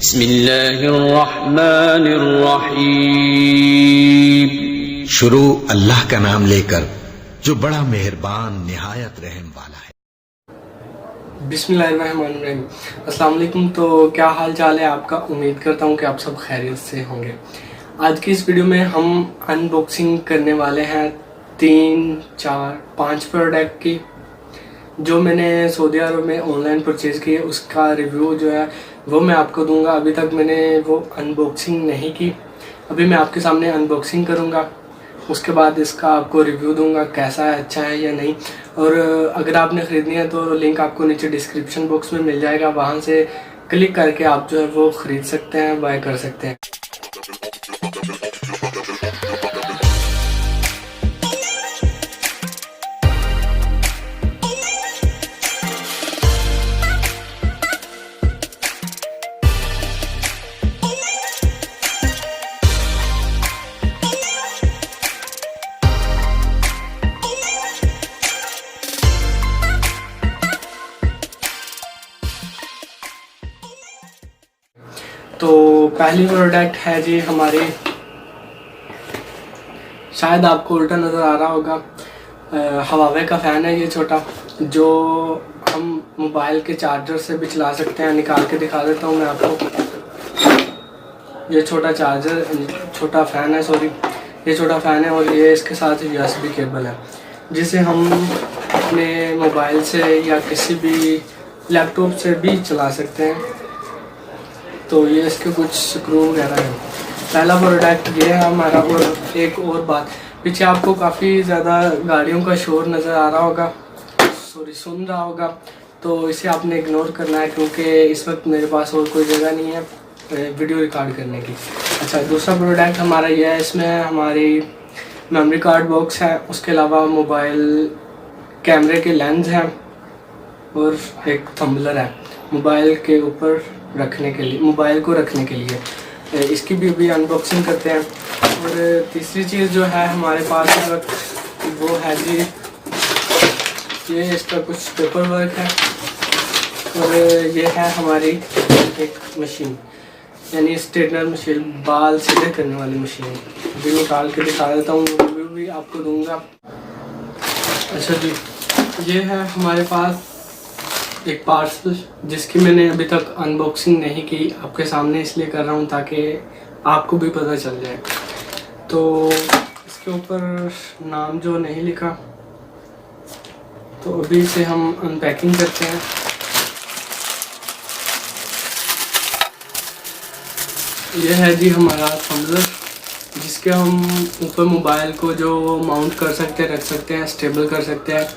बिस्मिल्लाहिर्रहमानिर्रहीम। शुरू अल्लाह का नाम लेकर जो बड़ा मेहरबान निहायत रहम वाला है। बिस्मिल्लाहिर्रहमानिर्रहीम। अस्सलाम वालेकुम। तो क्या हाल चाल है आपका? उम्मीद करता हूँ कि आप सब खैरियत से होंगे। आज की इस वीडियो में हम अनबॉक्सिंग करने वाले हैं 3, 4, 5 प्रोडक्ट की जो मैंने सऊदी अरब में ऑनलाइन परचेज़ की है। उसका रिव्यू जो है वो मैं आपको दूंगा। अभी तक मैंने वो अनबॉक्सिंग नहीं की, अभी मैं आपके सामने अनबॉक्सिंग करूंगा। उसके बाद इसका आपको रिव्यू दूंगा कैसा है, अच्छा है या नहीं। और अगर आपने ख़रीदनी है तो लिंक आपको नीचे डिस्क्रिप्शन बॉक्स में मिल जाएगा, वहाँ से क्लिक करके आप जो है वो ख़रीद सकते हैं, बाय कर सकते हैं। तो पहली प्रोडक्ट है जी हमारी, शायद आपको उल्टा नज़र आ रहा होगा, हवावे का फ़ैन है ये छोटा, जो हम मोबाइल के चार्जर से भी चला सकते हैं। निकाल के दिखा देता हूँ मैं आपको। ये छोटा फ़ैन है, ये छोटा फ़ैन है और ये इसके साथ USB केबल है, जिसे हम अपने मोबाइल से या किसी भी लैपटॉप से भी चला सकते हैं। तो ये इसके कुछ स्क्रू वगैरह हैं। पहला प्रोडक्ट ये है हमारा। और एक और बात, पीछे आपको काफ़ी ज़्यादा गाड़ियों का शोर नज़र आ रहा होगा, सुन रहा होगा, तो इसे आपने इग्नोर करना है क्योंकि इस वक्त मेरे पास और कोई जगह नहीं है वीडियो रिकॉर्ड करने की। अच्छा, दूसरा प्रोडक्ट हमारा यह है। इसमें हमारी मेमोरी कार्ड बॉक्स है, उसके अलावा मोबाइल कैमरे के लेंस हैं और एक थंबलर है मोबाइल के ऊपर रखने के लिए, मोबाइल को रखने के लिए। इसकी भी अभी अनबॉक्सिंग करते हैं। और तीसरी चीज़ जो है हमारे पास इस वक्त वो है जी, ये इसका कुछ पेपर वर्क है। और ये है हमारी एक मशीन, यानी स्ट्रेटनर मशीन, बाल सीधे करने वाली मशीन। अभी निकाल के दिखा देता हूँ, रिव्यू भी आपको दूंगा। अच्छा जी, ये है हमारे पास एक पार्सल जिसकी मैंने अभी तक अनबॉक्सिंग नहीं की, आपके सामने इसलिए कर रहा हूँ ताकि आपको भी पता चल जाए। तो इसके ऊपर नाम जो नहीं लिखा, तो अभी इसे हम अनपैकिंग करते हैं। यह है जी हमारा थंबलर, जिसके हम ऊपर मोबाइल को जो माउंट कर सकते हैं, रख सकते हैं, स्टेबल कर सकते हैं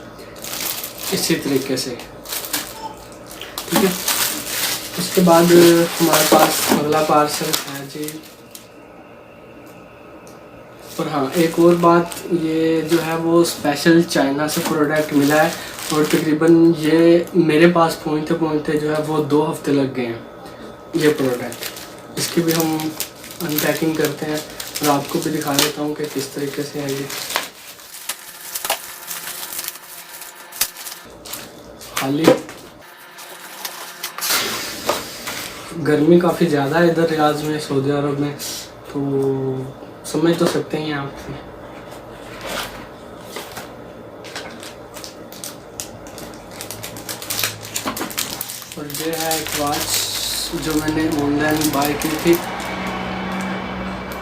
इसी तरीके से, ठीक है। उसके बाद हमारे पास अगला पार्सल है जी। और हाँ, एक और बात, ये जो है वो स्पेशल चाइना से प्रोडक्ट मिला है और तकरीबन ये मेरे पास पहुँचते जो है वो 2 हफ्ते लग गए हैं ये प्रोडक्ट। इसकी भी हम अनपैकिंग करते हैं और आपको भी दिखा देता हूँ कि किस तरीके से है ये। खाली गर्मी काफ़ी ज़्यादा है इधर रियाज में, सऊदी अरब में, तो समझ तो सकते हैं आप। और ये है एक वॉच जो मैंने ऑनलाइन बाय की थी,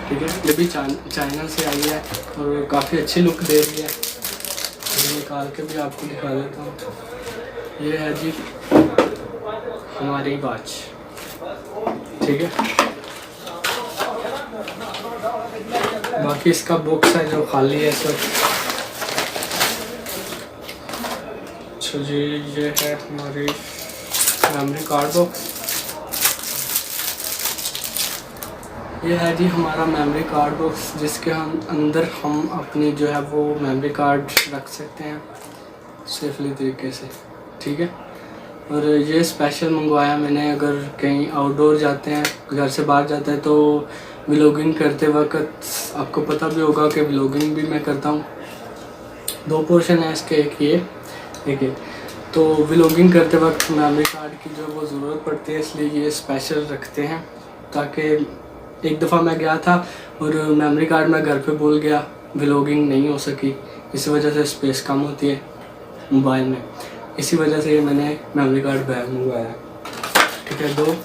ठीक है। ये भी चाइना से आई है और काफ़ी अच्छी लुक दे रही है। ये निकाल के भी आपको दिखा देता हूँ। ये है जी हमारी वॉच, ठीक है। बाकी इसका बॉक्स है जो खाली है सब। अच्छा जी, ये है हमारी मेमोरी कार्ड बॉक्स। ये है जी हमारा मेमोरी कार्ड बॉक्स, जिसके अंदर हम अपनी जो है वो मेमोरी कार्ड रख सकते हैं सेफली तरीके से, ठीक है। और ये स्पेशल मंगवाया मैंने, अगर कहीं आउटडोर जाते हैं, घर से बाहर जाते हैं, तो व्लॉगिंग करते वक्त आपको पता भी होगा कि व्लॉगिंग भी मैं करता हूँ। 2 पोर्शन है इसके, एक ये, एक ये। तो व्लॉगिंग करते वक्त मेमोरी कार्ड की जो वो ज़रूरत पड़ती है, इसलिए ये स्पेशल रखते हैं। ताकि एक दफ़ा मैं गया था और मेमोरी कार्ड मैं घर पे भूल गया, व्लॉगिंग नहीं हो सकी, इसी वजह से स्पेस कम होती है मोबाइल में, इसी वजह से मैंने मेमोरी कार्ड बैग मंगवाया। ठीक है, 2।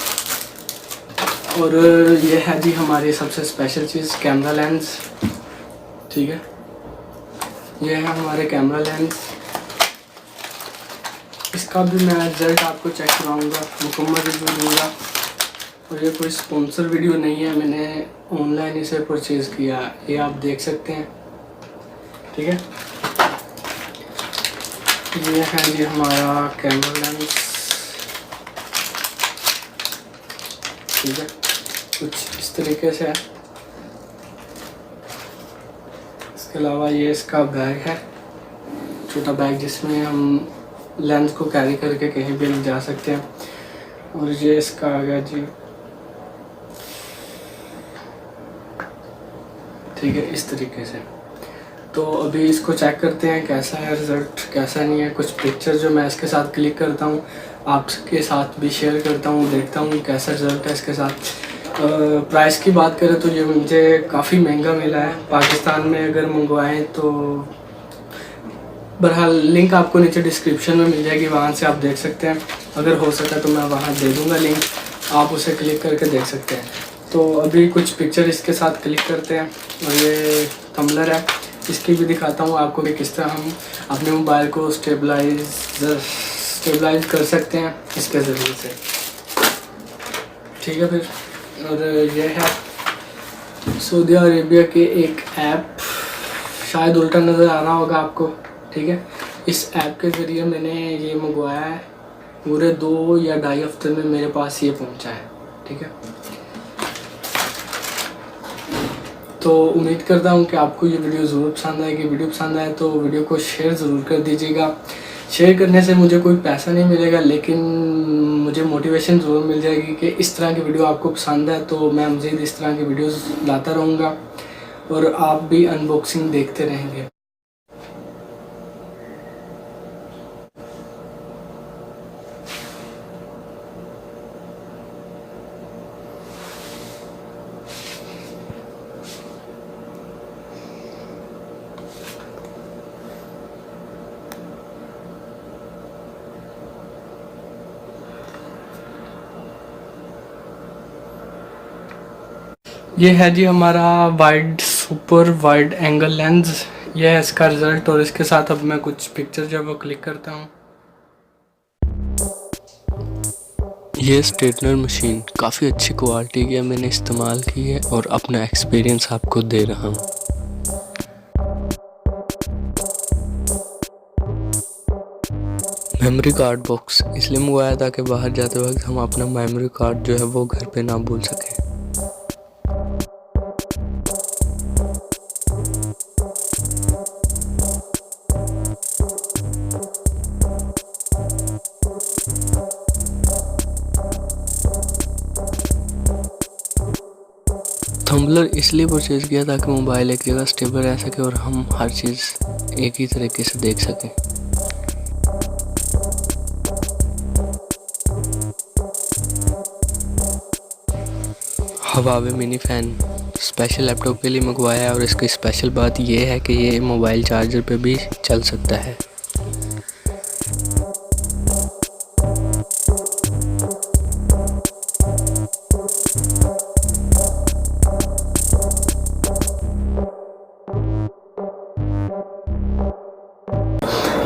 और ये है जी हमारी सबसे स्पेशल चीज़, कैमरा लेंस। ठीक है, ये है हमारे कैमरा लेंस। इसका भी मैं रिज़ल्ट आपको चेक कराऊंगा, मुकम्मल रिव्यू दूंगा। और ये कोई स्पॉन्सर वीडियो नहीं है, मैंने ऑनलाइन इसे परचेज़ किया, ये आप देख सकते हैं। ठीक है, ये है जी हमारा कैमरा लेंस। ठीक है, कुछ इस तरीके से है। इसके अलावा ये इसका बैग है, छोटा बैग जिसमें हम लेंस को कैरी करके कहीं भी ले जा सकते हैं। और ये इसका आ गया जी। ठीक है, इस तरीके से। तो अभी इसको चेक करते हैं कैसा है रिज़ल्ट, कैसा नहीं है। कुछ पिक्चर जो मैं इसके साथ क्लिक करता हूँ आपके साथ भी शेयर करता हूँ, देखता हूँ कैसा रिज़ल्ट है इसके साथ। प्राइस की बात करें तो ये मुझे काफ़ी महंगा मिला है। पाकिस्तान में अगर मंगवाएं तो बहरहाल लिंक आपको नीचे डिस्क्रिप्शन में मिल जाएगी, वहाँ से आप देख सकते हैं। अगर हो सका तो मैं वहाँ दे दूँगा लिंक, आप उसे क्लिक करके देख सकते हैं। तो अभी कुछ पिक्चर इसके साथ क्लिक करते हैं। और ये थंबनेल है, इसकी भी दिखाता हूँ आपको कि किस तरह हम अपने मोबाइल को स्टेबलाइज कर सकते हैं इसके ज़रिए से। ठीक है फिर, और ये है सऊदी अरेबिया के एक ऐप, शायद उल्टा नज़र आ रहा होगा आपको। ठीक है, इस ऐप के ज़रिए मैंने ये मंगवाया है, पूरे 2 या ढाई हफ्ते में मेरे पास ये पहुंचा है। ठीक है, तो उम्मीद करता हूँ कि आपको ये वीडियो ज़रूर पसंद आएगी। वीडियो पसंद आए तो वीडियो को शेयर ज़रूर कर दीजिएगा। शेयर करने से मुझे कोई पैसा नहीं मिलेगा, लेकिन मुझे मोटिवेशन ज़रूर मिल जाएगी कि इस तरह की वीडियो आपको पसंद है, तो मैं मज़ीद इस तरह की वीडियोस लाता रहूँगा और आप भी अनबॉक्सिंग देखते रहेंगे। ये है जी हमारा सुपर वाइड एंगल लेंस। ये है इसका रिज़ल्ट, और इसके साथ अब मैं कुछ पिक्चर जब वो क्लिक करता हूँ। ये स्ट्रेटनर मशीन काफ़ी अच्छी क्वालिटी की है, मैंने इस्तेमाल की है और अपना एक्सपीरियंस आपको दे रहा हूँ। मेमोरी कार्ड बॉक्स इसलिए मंगवाया था कि बाहर जाते वक्त हम अपना मेमोरी कार्ड जो है वो घर पे ना भूल सकें। थंबनेल इसलिए परचेज़ किया ताकि मोबाइल एक जगह स्टेबल रह सके और हम हर चीज़ एक ही तरीके से देख सकें। Huawei mini fan special laptop के लिए मंगवाया है, और इसकी स्पेशल बात यह है कि ये मोबाइल चार्जर पे भी चल सकता है।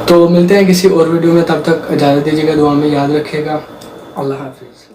तो मिलते हैं किसी और वीडियो में, तब तक इजाज़त दीजिएगा, दुआ में याद रखिएगा। अल्लाह हाफिज़।